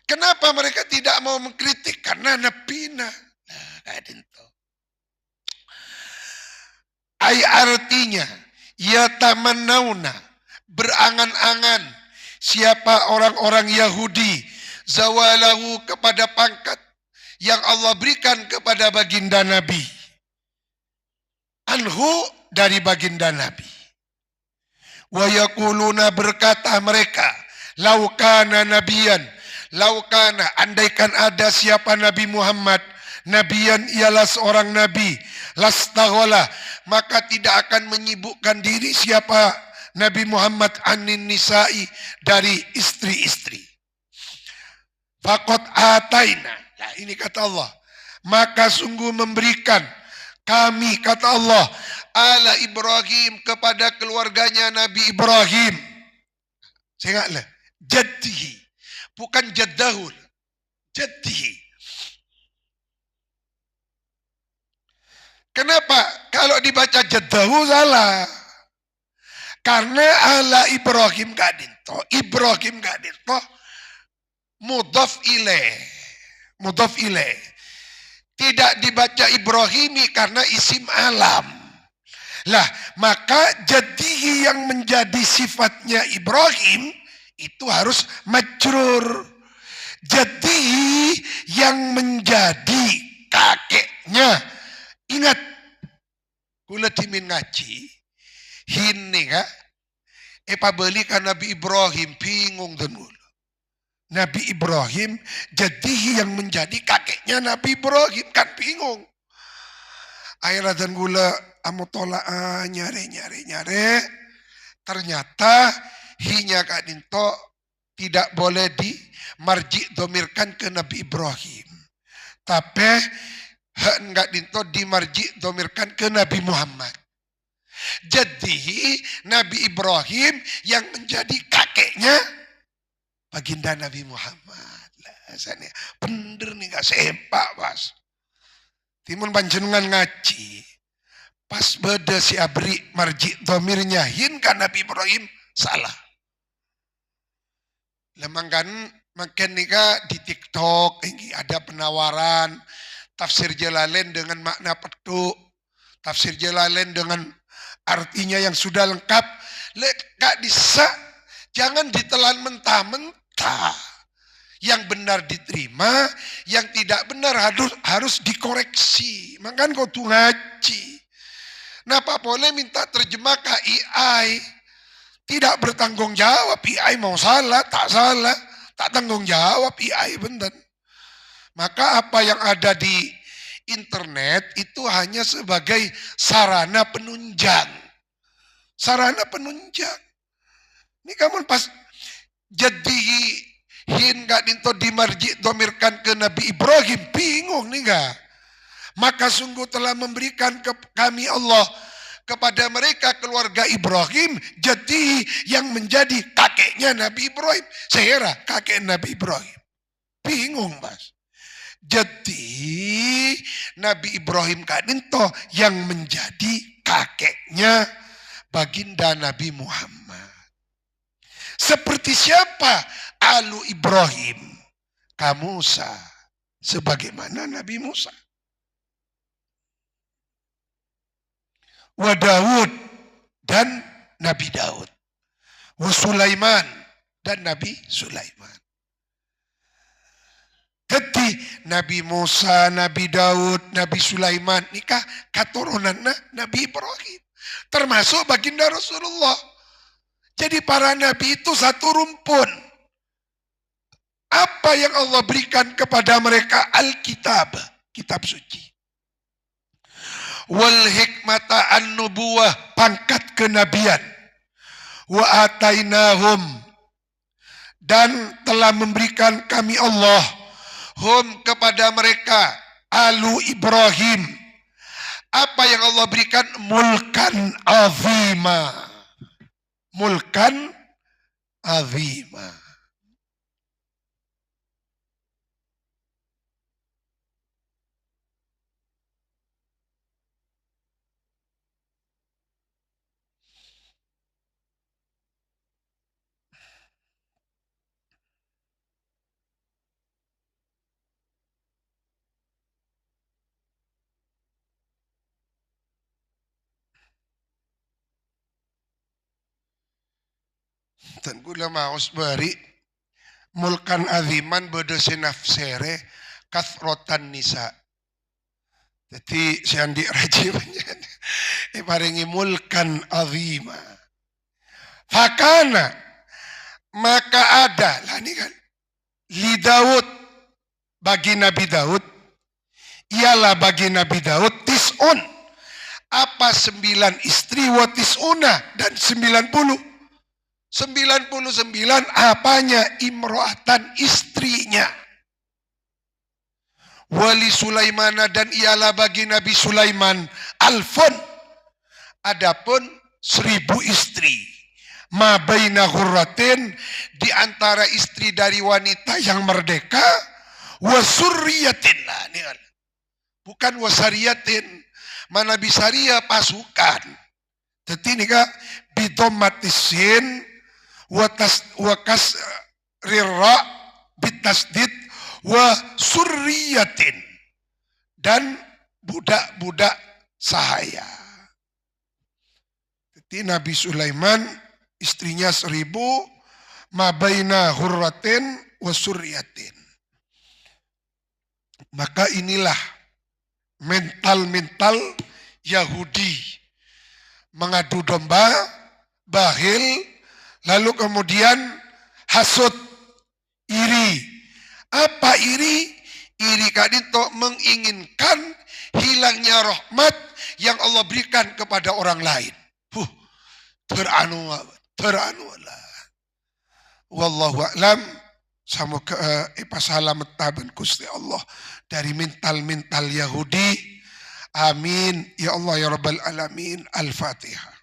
Kenapa mereka tidak mau mengkritik? Karena nepina. Nah, kayak itu. Artinya, ya tamannauna, berangan-angan siapa orang-orang Yahudi zawalahu kepada pangkat yang Allah berikan kepada baginda Nabi. Anhu dari baginda Nabi. Wa yaquluna berkata mereka, laukana nabiyan, Laukana, andaikan ada siapa Nabi Muhammad, nabiyan ialah seorang nabi, lastaghola, maka tidak akan menyibukkan diri siapa Nabi Muhammad anin nisa'i, dari istri-istri. Faqad ataina, nah ini kata Allah, maka sungguh memberikan kami, kata Allah, ala Ibrahim, kepada keluarganya Nabi Ibrahim. Saya ingatlah, jaddihi, bukan jaddahul, jaddihi. Kenapa? Kalau dibaca jaddahu salah. Karena ala Ibrahim gak dinto, Ibrahim gak dinto, mudhaf ilaih, mudhaf ilaih. Tidak dibaca Ibrahimi karena isim alam. Lah, maka jadihi yang menjadi sifatnya Ibrahim itu harus majrur. Jadihi yang menjadi kakeknya. Ingat, kula timin ngaji, ini kan, beli kan Nabi Ibrahim, bingung denul. Nabi Ibrahim jadi yang menjadi kakeknya Nabi Ibrahim, kan bingung. Akhirnya dan gula amutola nyare. Ternyata hinya kadinto tidak boleh di marji domirkan ke Nabi Ibrahim. Tapi enggak dinto di marji domirkan ke Nabi Muhammad. Jadi Nabi Ibrahim yang menjadi kakeknya baginda Nabi Muhammad. Lah, bener nih gak sempak pas. Timun panjenengan ngaji. Pas beda si abri marji domirnya hin kan Nabi Ibrahim salah. Lemangkan makin nika di TikTok ini ada penawaran tafsir Jalalain dengan makna petuk, tafsir Jalalain dengan artinya yang sudah lengkap. Gak bisa, jangan ditelan mentah-mentah. Yang benar diterima, yang tidak benar harus dikoreksi. Makanya kau tuh ngaji. Nah, Pak boleh minta terjemah ke AI. Tidak bertanggung jawab, AI mau salah, tak tanggung jawab AI bener. Maka apa yang ada di internet itu hanya sebagai sarana penunjang. Sarana penunjang. Ini kamu pas jadi hin gak dinto dimarji domirkan ke Nabi Ibrahim, bingung nih gak? Maka sungguh telah memberikan kami Allah kepada mereka keluarga Ibrahim jadi yang menjadi kakeknya Nabi Ibrahim. Saya kakek Nabi Ibrahim. Bingung mas. Jadi Nabi Ibrahim kadinto yang menjadi kakeknya baginda Nabi Muhammad. Seperti siapa? Alu Ibrahim. Musa. Sebagaimana Nabi Musa. Wa Daud dan Nabi Daud. Wa Sulaiman dan Nabi Sulaiman. Jadi Nabi Musa, Nabi Daud, Nabi Sulaiman nikah katurunan Nabi Ibrahim. Termasuk baginda Rasulullah. Jadi para nabi itu satu rumpun. Apa yang Allah berikan kepada mereka? Alkitab, kitab suci. Wal hikmata an-nubuwah, pangkat kenabian. Wa atainahum, dan telah memberikan kami Allah hum kepada mereka alu Ibrahim. Apa yang Allah berikan? Mulkan azima. Mulkan azima. Dan gula maus bari mulkan aziman bedese nafsere kathrotan nisa. Jadi siandi rajim paringi mulkan azima. Fakana, maka ada lah ini kan. li Daud, bagi Nabi Daud, ialah bagi Nabi Daud tis'un, apa 9 istri, wa tis'una, dan 90. 99 apanya? Imro'atan, istrinya. Wali Sulaimana, dan ialah bagi Nabi Sulaiman alfon, adapun 1000 istri. Ma baina ghurratin, di antara istri dari wanita yang merdeka, wa surriyatin, bukan wasariyatin, mana bisaria pasukan. Jadi ini kak bidomatisin wa kasrira bitasdid wa surriyatin, dan budak-budak sahaya. Jadi Nabi Sulaiman istrinya 1000, mabaina hurratin wa surriyatin. Maka inilah mental-mental Yahudi, mengadu domba, bahil, lalu kemudian hasud, iri. Apa iri? Iri kadito menginginkan hilangnya rahmat yang Allah berikan kepada orang lain. Teranu lah. Wallahu a'lam. Semoga ipasalamat taban Gusti Allah dari mental-mental Yahudi. Amin. Ya Allah ya Rabbal Alamin. Al-Fatihah.